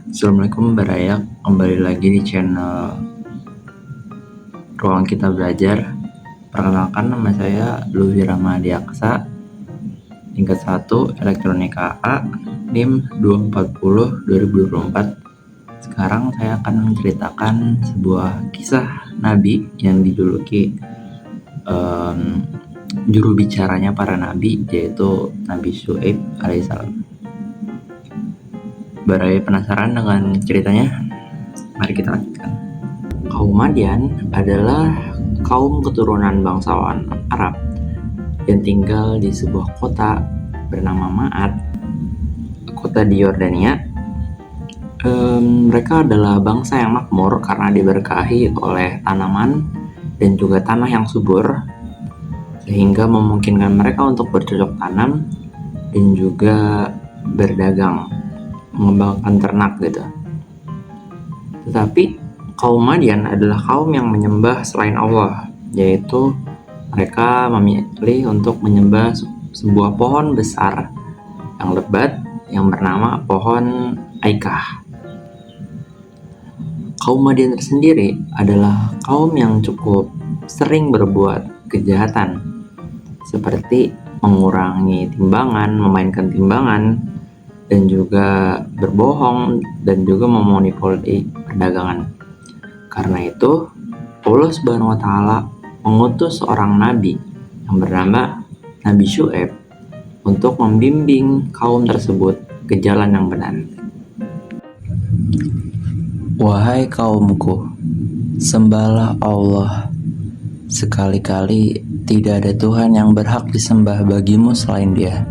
Assalamualaikum Barayak, kembali lagi di channel Ruang Kita Belajar. Perkenalkan, nama saya Luhi Ramadiaksa, tingkat 1 Elektronika A, NIM 240-2024. Sekarang saya akan menceritakan sebuah kisah Nabi yang dijuluki juru bicaranya para nabi, yaitu Nabi Syuaib alaihissalam. Baraya penasaran dengan ceritanya? Mari kita lanjutkan. Kaum Madian adalah kaum keturunan bangsawan Arab yang tinggal di sebuah kota bernama Ma'ad, kota di Yordania. Mereka adalah bangsa yang makmur karena diberkahi oleh tanaman dan juga tanah yang subur, sehingga memungkinkan mereka untuk bercocok tanam dan juga berdagang, mengembangkan ternak gitu. Tetapi kaum Madian adalah kaum yang menyembah selain Allah, yaitu mereka memilih untuk menyembah sebuah pohon besar yang lebat yang bernama pohon Aikah. Kaum Madian tersendiri adalah kaum yang cukup sering berbuat kejahatan, seperti mengurangi timbangan, memainkan timbangan, dan juga berbohong dan juga memonopoli perdagangan. Karena itu, Allah Subhanahu wa Ta'ala mengutus seorang nabi yang bernama Nabi Syuaib untuk membimbing kaum tersebut ke jalan yang benar. Wahai kaumku, sembahlah Allah. Sekali-kali tidak ada Tuhan yang berhak disembah bagimu selain Dia.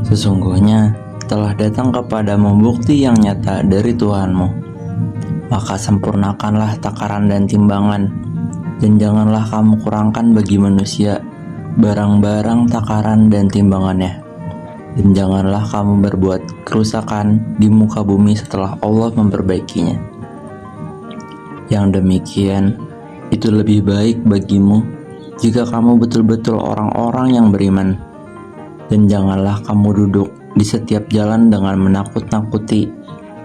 Sesungguhnya telah datang kepadamu bukti yang nyata dari Tuhanmu. Maka sempurnakanlah takaran dan timbangan, dan janganlah kamu kurangkan bagi manusia barang-barang takaran dan timbangannya. Dan janganlah kamu berbuat kerusakan di muka bumi setelah Allah memperbaikinya. Yang demikian, itu lebih baik bagimu jika kamu betul-betul orang-orang yang beriman. Dan janganlah kamu duduk di setiap jalan dengan menakut-nakuti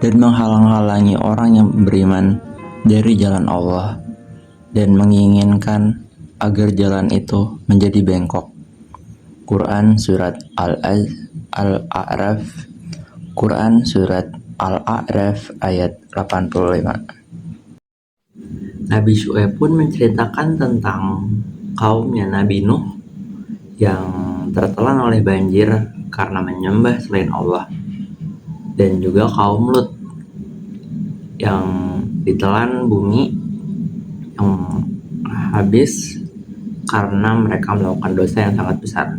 dan menghalang-halangi orang yang beriman dari jalan Allah, dan menginginkan agar jalan itu menjadi bengkok. Quran Surat Al-A'raf Quran Surat Al-A'raf ayat 85. Nabi Syuaib pun menceritakan tentang kaumnya Nabi Nuh yang tertelan oleh banjir karena menyembah selain Allah, dan juga kaum Lut yang ditelan bumi yang habis karena mereka melakukan dosa yang sangat besar.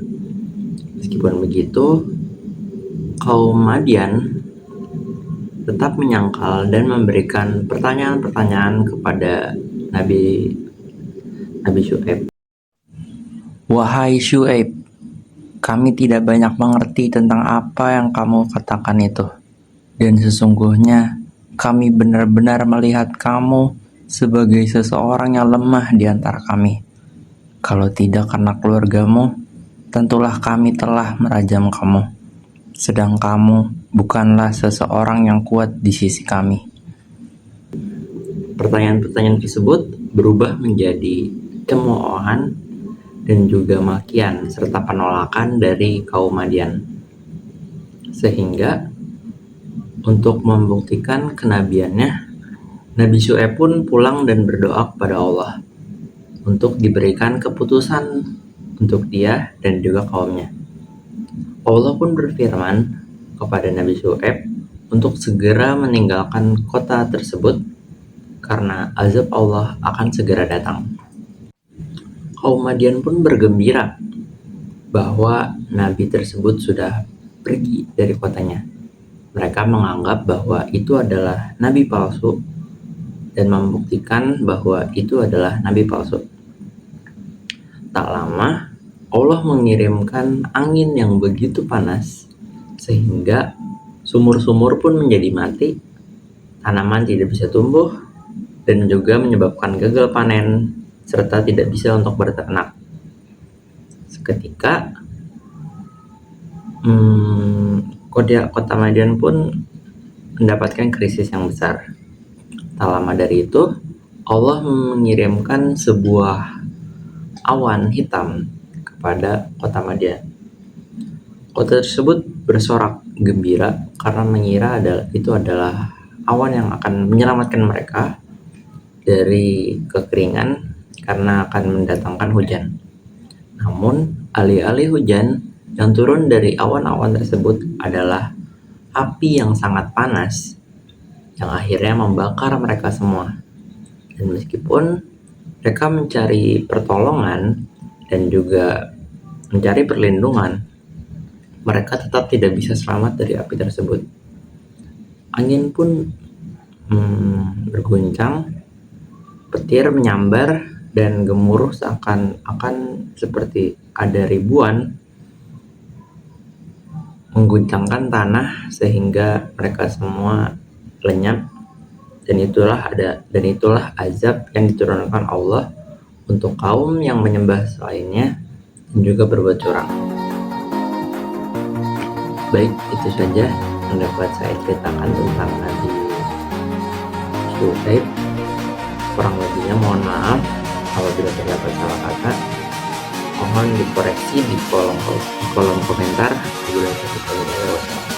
Meskipun begitu, kaum Madian tetap menyangkal dan memberikan pertanyaan-pertanyaan kepada Nabi Syuaib. Wahai Syuaib, kami tidak banyak mengerti tentang apa yang kamu katakan itu. Dan sesungguhnya kami benar-benar melihat kamu sebagai seseorang yang lemah di antara kami. Kalau tidak karena keluargamu, tentulah kami telah merajam kamu. Sedang kamu bukanlah seseorang yang kuat di sisi kami. Pertanyaan-pertanyaan tersebut berubah menjadi cemoohan dan juga makian serta penolakan dari kaum Madian. Sehingga untuk membuktikan kenabiannya, Nabi Syuaib pun pulang dan berdoa kepada Allah untuk diberikan keputusan untuk dia dan juga kaumnya. Allah pun berfirman kepada Nabi Syuaib untuk segera meninggalkan kota tersebut karena azab Allah akan segera datang. Kaum Madian pun bergembira bahwa nabi tersebut sudah pergi dari kotanya. Mereka menganggap bahwa itu adalah nabi palsu dan membuktikan bahwa itu adalah nabi palsu. Tak lama, Allah mengirimkan angin yang begitu panas sehingga sumur-sumur pun menjadi mati, tanaman tidak bisa tumbuh, dan juga menyebabkan gagal panen serta tidak bisa untuk berternak. Seketika kota Madian pun mendapatkan krisis yang besar. Tak lama dari itu, Allah mengirimkan sebuah awan hitam kepada kota Madian. Kota tersebut bersorak gembira karena mengira itu adalah awan yang akan menyelamatkan mereka dari kekeringan karena akan mendatangkan hujan. Namun, alih-alih hujan, yang turun dari awan-awan tersebut adalah api yang sangat panas yang akhirnya membakar mereka semua. Dan meskipun mereka mencari pertolongan dan juga mencari perlindungan, mereka tetap tidak bisa selamat dari api tersebut. Angin pun berguncang, petir menyambar, dan gemuruh seakan-akan seperti ada ribuan mengguncangkan tanah sehingga mereka semua lenyap. Dan itulah azab yang diturunkan Allah untuk kaum yang menyembah selainnya dan juga berbuat curang. Baik, itu saja yang dapat saya ceritakan tentang Nabi Syuaib. Kurang lebihnya mohon maaf apabila terdapat salah kata. Mohon dikoreksi di kolom komentar. Wabillahi taufiq wal hidayah.